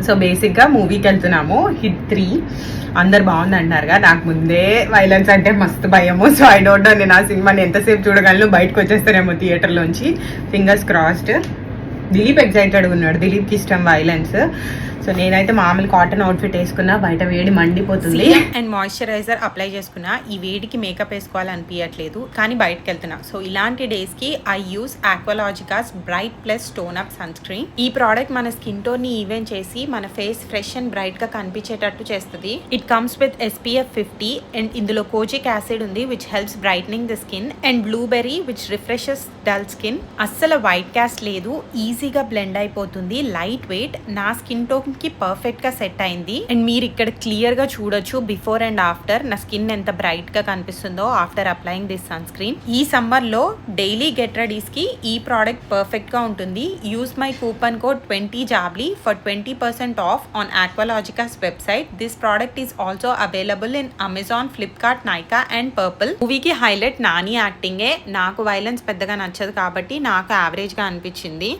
So బేసిక్గా మూవీకి వెళ్తున్నాము హిట్ 3. అందరు బాగుంది అంటున్నారుగా. నాకు ముందే వైలెన్స్ అంటే మస్తు భయము. సో ఐ డోంట్ నో నేను ఆ సినిమాని ఎంతసేపు చూడగలను, బయటకు వచ్చేస్తానేమో థియేటర్లోంచి. Fingers crossed. దిలీప్ ఎగ్జైటెడ్గా ఉన్నాడు, దిలీప్కి ఇష్టం వైలెన్స్. సో నేనైతే మామూలు కాటన్ అవుట్ఫిట్ వేసుకున్నా, బయట వేడి మండిపోతుంది. అండ్ మాయిశ్చరైజర్ అప్లై చేసుకున్నా. ఈ వేడికి మేకప్ వేసుకోవాలనిపించట్లేదు, కానీ బయటకు వెళ్తున్నా. సో ఇలాంటి డేస్ కి I use Aqualogica's bright plus tone up sun screen. ఈ ప్రోడక్ట్ మన స్కిన్ టోన్ ని ఈవెన్ చేసి మన ఫేస్ ఫ్రెష్ అండ్ బ్రైట్ గా కనిపించేటట్టు చేస్తుంది. It comes with SPF 50 and ఇందులో కోజిక్ యాసిడ్ ఉంది which helps brightening the skin, and blueberry which refreshes dull skin. అస్సలు వైట్ కాస్ట్ లేదు, ఈజీగా బ్లెండ్ అయిపోతుంది, లైట్ వెయిట్, నా స్కిన్ టోన్ కి పర్ఫెక్ట్ గా సెట్ అయింది. అండ్ మీరు ఇక్కడ క్లియర్ గా చూడొచ్చు బిఫోర్ అండ్ ఆఫ్టర్ నా స్కిన్ ఎంత బ్రైట్ గా కనిపిస్తుందో after applying this sun screen. ఈ సమ్మర్ లో డైలీ గెట్ రెడీస్ కి ఈ ప్రోడక్ట్ పర్ఫెక్ట్ గా ఉంటుంది. Use my coupon code 20JABLI for 20% off on Aqualogica's website. This product is also available in Amazon, Flipkart, Nykaa and Purple. మూవీకి highlight Nani యాక్టింగే. నాకు violence పెద్దగా నచ్చదు కాబట్టి నాకు యావరేజ్ గా అనిపించింది.